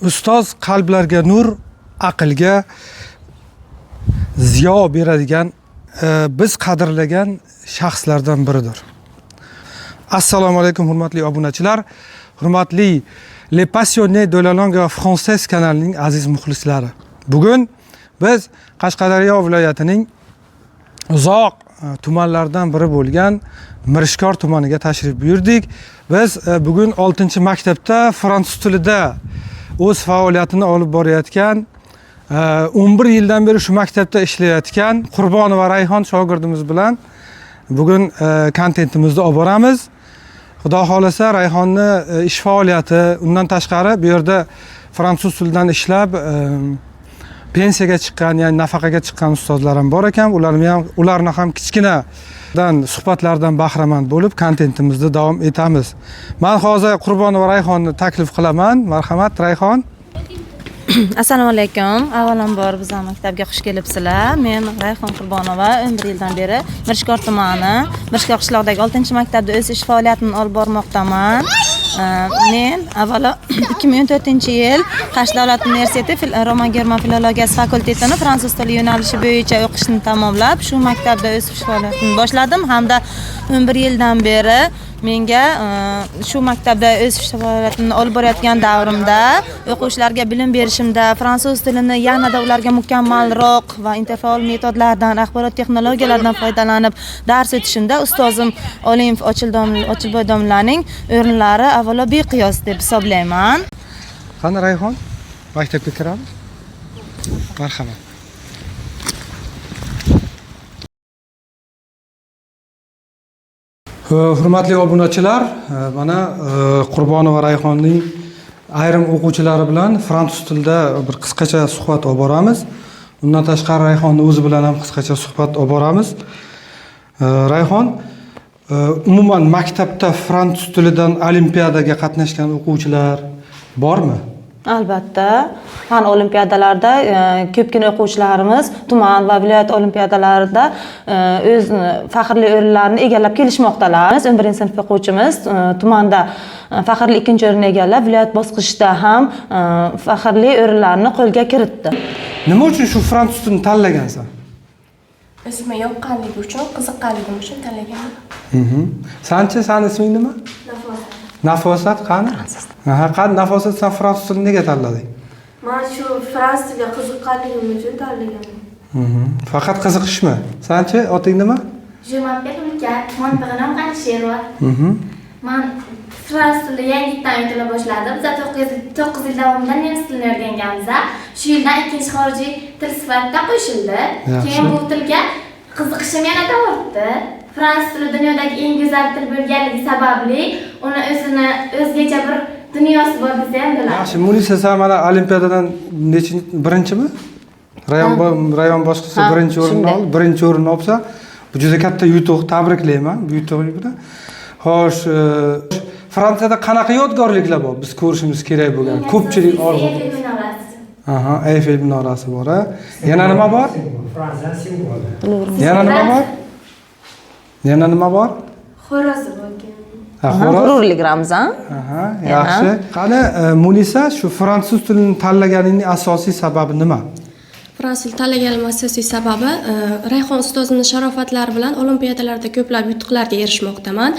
Ustoz qalblarga nur, aqlga ziyo beradigan biz qadrlagan shaxslardan biridir. Assalomu alaykum hurmatli obunachilar, hurmatli Les Passionnés de la langue française kanalining aziz muxlislari. Bugun biz Qashqadaryo viloyatining uzoq tumanlardan biri bo'lgan Mirishkor tumaniga tashrif buyurdik. Biz bugun 6-maktabda fransuz tilida o'z faoliyatini olib borayotgan 11 yildan beri shu maktabda ishlayotgan Qurbonova Rayhon shogirdimiz bilan bugun kontentimizni olib boramiz. Xudo xolasa Rayhonni ish faoliyati, undan tashqari bu yerda fransuz tilidan ishlab pensiyaga chiqqan, ya'ni nafaqaga chiqqan ustozlar ham bor ekan. Ularni ham kichkinadan suhbatlardan bahramand bo'lib kontentimizni davom etamiz. Men hozir Qurbonova Rayhonni taklif qilaman. Marhamat Rayhon. Assalomu alaykum. Avvalambor bizning maktabga xush kelibsizlar. Men Rayhon Qurbonova, 11 yildan beri Mirishkor tumani, Mirishkor qishloqidagi 6-maktabda o'z ish faoliyatini olib bormoqdaman. Men avvalo 2014-yil Qarshi davlat universiteti Roman german filologiyasi fakultetini fransuz tili yo'nalishi bo'yicha o'qishni tamomlab, shu maktabda o'z ish faoliyatini boshladim hamda 11 yildan beri menga shu maktabda o'z ish faoliyatini olib borayotgan davrimda o'quvchilarga bilim berishimda fransuz tilini yanada ularga mukammalroq va interfaol metodlardan, axborot texnologiyalaridan foydalanib dars o'tishimda ustozim Olimov Ochilboy domlaning o'rinlari avvalo beqiyos deb hisoblayman. Qani Rayhon, maktabga kiramiz. Marhamat. Hurmatli obunachilar, mana Qurbonova Rayhonning ayrim o'quvchilari bilan fransuz tilida bir qisqacha suhbat olib boramiz. Undan tashqari Rayhonning o'zi bilan ham qisqacha suhbat olib boramiz. Rayhon, umuman maktabda fransuz tilidan olimpiadaga qatnashgan o'quvchilar bormi? Albatta, fan olimpiadalarda ko'pgina o'quvchilarimiz tuman va viloyat olimpiadalarida o'z faxrli o'rinlarini egallab kelishmoqdalar. 11-sinf o'quvchimiz tumanda faxrli 2-o'rinni egallab, viloyat bosqichida ham faxrli o'rinlarni qo'lga kiritdi. Nima uchun shu fransuz tilini tanlagansan? O'zimga yoqqanligi uchun, qiziqqanligim uchun tanlaganman. Sanchi, sani isming nima? Nafosat qani? Qani Nafosat, sen fransuz tilini nega tanlading? Men shu fransuz tiliga qiziqqanligim uchun tanlaganman. Faqat qiziqishmi? Sanchi, oting nima? Je m'appelle Lucas, mon prénom Ranchero. Men fransuz tilida yangidan o'tila boshladim. Biz 9 yil davomida nemis tilini o'rganganmiz. Shu yildan ikkinchi xorijiy til sifatida qo'shildi. Keyin bu tilga qiziqishim yanada ortdi. Fransuz tili dunyodagi eng go'zal til bo'lganligi sababli uni o'zgacha bir dunyosi bor desa ham bo'ladi. Yaxshi, Munisa, sen mana olimpiadadan birinchimi? Rayon boshqasi birinchi o'rinni oldi. Birinchi o'rinni olsa, bu juda katta yutuq, tabriklayman bu yutuqlik bilan. Xo'sh, Fransiyada qanaqa yodgorliklar bor? Biz ko'rishimiz kerak bo'lgan. Ko'pchilik orzu. Eyfel minorasi bor. Yana nima bor? Fransiya simboli. Yana nima bor? Yana nima bor? Xo'rozi bo'lgan. G'ururlik Ramzan. Yaxshi. Qani Munisa, shu fransuz tilini tanlaganingning asosiy sababi nima? Fransuz tili tanlaganim asosiy sababi Rayhon ustozimning sharofatlari bilan olimpiadalarda ko'plab yutuqlarga erishmoqdaman.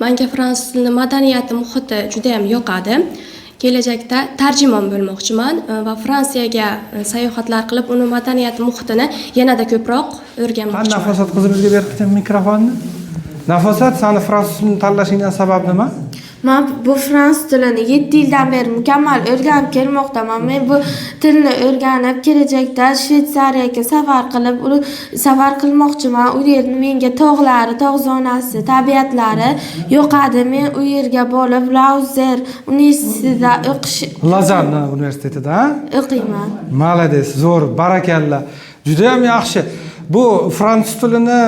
Menga fransuz tili madaniyati, muhiti juda ham yoqadi. Kelajakda tarjimon bo'lmoqchiman va Fransiyaga sayohatlar qilib, uni madaniyati, muhitini yanada ko'proq o'rganmoqchiman. Nafosat qizimizga berib mikrofonni. Nafosat, seni fransuz tilini tanlashingdan sabab nima? Men bu fransuz tilini 7 yildan beri mukammal o'rganib kelmoqdaman. Men bu tilni o'rganib kelajakda Shveysariyaga safar qilmoqchiman. U yerning menga tog'lari, tog' zonasi, tabiatlari yoqadi. Men u yerga borib Lausanne universitetida Lozanna universitetida o'qiyman. Malades, zo'r, barakalla. Juda ham yaxshi. Bu fransuz tilini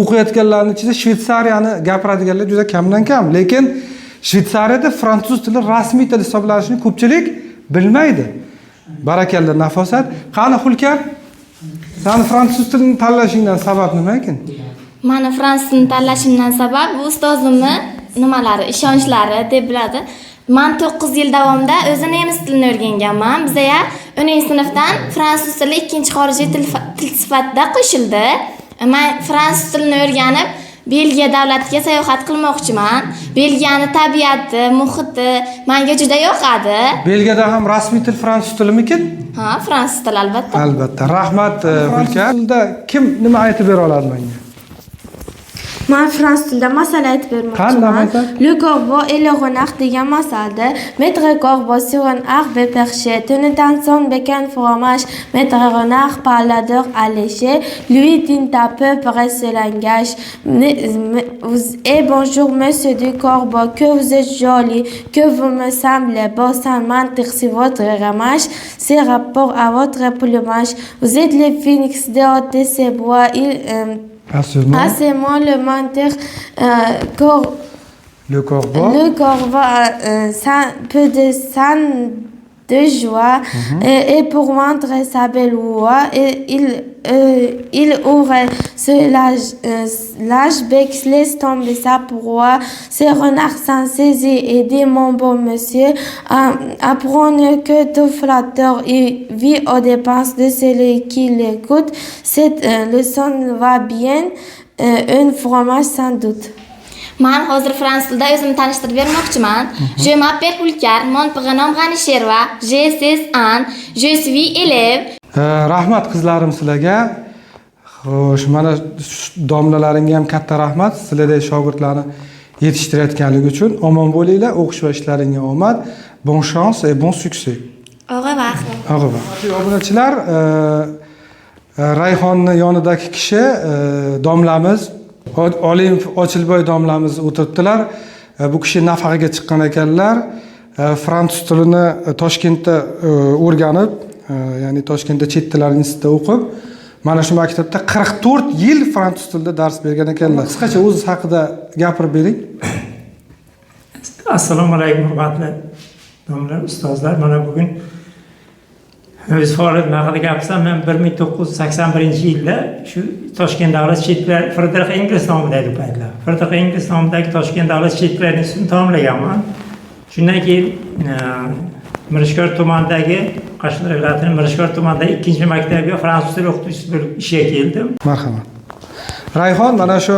o'qiyotganlarning ichida Shveysariyani gapiradiganlar juda kamdan kam, lekin Shveysariyada fransuz tili rasmiy til hisoblanishini ko'pchilik bilmaydi. Barakalla Nafosat. Qani Hulkar? Sen fransuz tilini tanlashingdan sabab nima ekan? Meni fransuz tilini tanlashimdan sabab bu ustozimning nimalari, ishonchlari deb biladi. Men 9 yil davomida o'zi nemis tilini o'rganganman. Bizga 10-sinfdan fransuz tili ikkinchi xorijiy til sifatida qo'shildi. Men fransuz tilini o'rganib, Belgiya davlatiga sayohat qilmoqchiman. Belgiyani tabiati, muhiti menga juda yoqadi. Belgiyada ham rasmiy til fransuz tilimikin? Ha, fransuz tili albatta. Albatta. Rahmat Hulkar. Tilda kim nima aytib bera oladi menga? Men fransuz tilida masala aytib bermoqchiman. Le corbeau et le renard degan masalda mettre corbeau sur un arbre perché, tenant ensemble avec un fromage, mettre renard par l'odeur alléchée, lui d'une peu près ce langage. Et bonjour monsieur du corbeau, que vous êtes joli, que vous me semblez beau sans mentir sur votre ramage, c'est rapport à votre plumage. Vous êtes le phénix de ces bois, Passez-moi le mentir, le corbeau. Le corbeau a un peu de sang de joie et pour montrer sa belle voix, il ouvre ce lâche bec, laisse tomber sa proie. Ce renard s'en saisit et dit mon bon monsieur, apprenez que tout flatteur vit aux dépenses de celui qui l'écoute. Cette leçon va bien, un fromage sans doute. Men hozir fransuz tilida o'zimni tanishtirib bermoqchiman. Je m'appelle Hulkar, mon prénom G'anisherova, j'ai 16 ans, je suis élève. Rahmat qizlarim sizlarga. Xo'sh, mana domlalaringga ham katta rahmat. Sizlardek shogirdlarni yetishtirayotganligi uchun omon bo'linglar, o'qish va ishlaringga omad. Bon chance et bon succès. Au revoir. Au revoir. Obunachilar, Rayhonni yonidagi kishi domlamiz Olim Ochilboy domlamiz o'tiribdilar. Bu kishi nafaqaga chiqqan ekanlar. Fransuz tilini Toshkentda o'rganib, ya'ni Toshkentda chet tillar institutida o'qib, mana shu maktabda 44 yil fransuz tilida dars bergan ekanlar. Qisqacha o'zingiz haqida gapirib bering. Assalomu alaykum hurmatli domlalar, ustozlar. Mana bugun o'z faoliyatim haqida gapirsam, men 1981-yilda shu Toshkent davlat chet tillar Frederick Engels nomida edi paytlar. Frederick Engels nomidagi Toshkent davlat chet tillar institutini tamomlaganman. Shundan keyin Mirishkor tumanidagi Qashqadaryo viloyatining Mirishkor tumanidagi 2-maktabga fransuz tili o'qituvchisi bo'lib ishga keldim. Marhamat. Rayhon, mana shu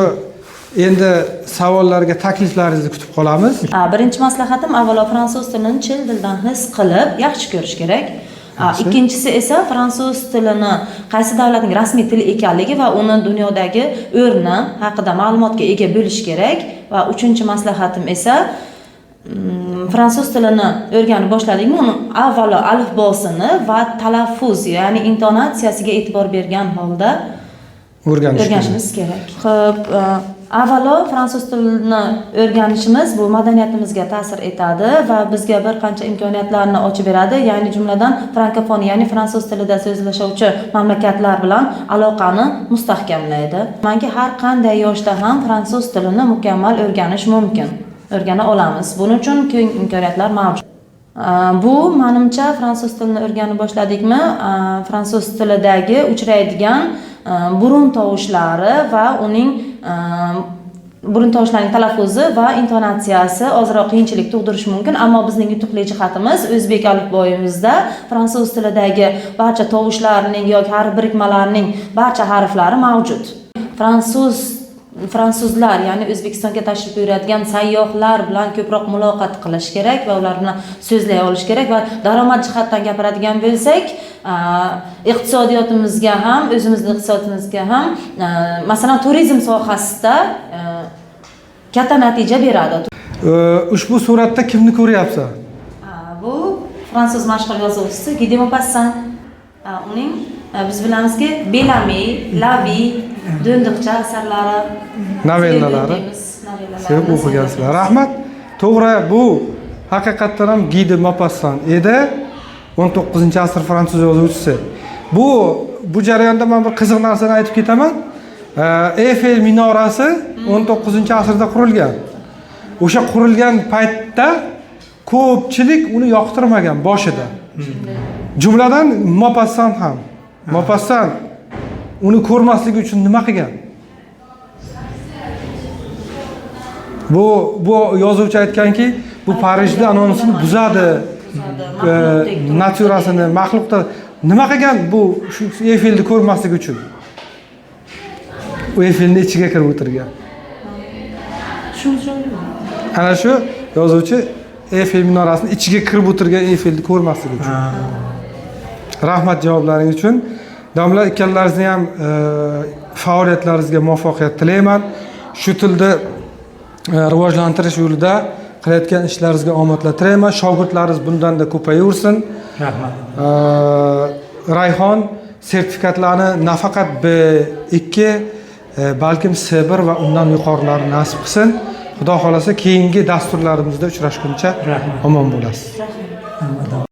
endi savollarga takliflaringizni kutib qolamiz. Birinchi maslahatim avvalo fransuz tilini chin dildan his qilib yaxshi ko'rish kerak. Ikkinchisi esa fransuz tilini qaysi davlatning rasmiy tili ekanligi va uni dunyodagi o'rni haqida ma'lumotga ega bo'lish kerak. Va uchinchi maslahatim esa fransuz tilini o'rganib boshladikmi, uni avvalo alifbosini va talaffuz, ya'ni intonatsiyasiga e'tibor bergan holda o'rganishimiz kerak. Xo'p, avvalo fransuz tilini o'rganishimiz bu madaniyatimizga ta'sir etadi va bizga bir qancha imkoniyatlarni ochib beradi, ya'ni jumladan frankofoniya, ya'ni fransuz tilida so'zlashuvchi mamlakatlar bilan aloqani mustahkamlaydi. Menga har qanday yoshda ham fransuz tilini mukammal o'rganish mumkin. O'rgana olamiz. Buning uchun keng imkoniyatlar mavjud. Bu menimcha fransuz tilini o'rganib boshladikmi, fransuz tilidagi uchraydigan burun tovushlari va uning burun tovushlarining talaffuzi va intonatsiyasi ozroq qiyinchilik tug'dirishi mumkin, ammo bizning yutuqli jihatimiz o'zbek alifboyimizda fransuz tilidagi barcha tovushlarning yoki harf birikmalarining barcha harflari mavjud. Fransuzlar, ya'ni O'zbekistonga tashrif buyuradigan sayyohlar bilan ko'proq muloqot qilish kerak va ularni so'zlay olish kerak va daromad jihatdan gapiradigan bo'lsak, iqtisodiyotimizga ham, o'zimizning iqtisodimizga ham, masalan, turizm sohasida katta natija beradi. Ushbu suratda kimni ko'ryapsiz? Bu fransuz mashhur yozuvchisi Guy de Maupassant. Uning biz bilamizki, Bellamy, Lavi, Do'ndiqcha asarlari, novellalari sevib o'qigansizlar. Rahmat. To'g'ri, bu haqiqatdan ham Guy de Maupassant edi, 19-asr fransuz yozuvchisi. Bu jarayonda men bir qiziq narsani aytib ketaman. Eiffel minorasi 19-asrda qurilgan. O'sha qurilgan paytda ko'pchilik uni yoqtirmagan boshida. Jumladan Maupassant ham. Maupassant uni ko'rmasligi uchun nima qilgan? Bu yozuvchi aytganki, bu Parijda anonsini buzadi. Naturasini, maxluqda nima qilgan bu shu Eyfelni ko'rmaslik uchun? U Eyfelni ichiga kirib o'tirgan. Ana shu yozuvchi Eyfel minorasining ichiga kirib o'tirgan Eyfelni ko'rmaslik uchun. Rahmat javoblaringiz uchun. Domla, ikkalalaringizni ham faoliyatlaringizga muvaffaqiyat tilayman. Shu tilda rivojlantirish yo'lida qilayotgan ishlaringizga omadlar tilayman. Shogirdlaringiz bundan-da ko'payaversin. Rahmat. Rayhon sertifikatlarni nafaqat B2, balkim C1 va undan yuqorilarini nasib qilsin. Xudo xolasa keyingi dasturlarimizda uchrashguncha omon bo'lasiz. Rahmat.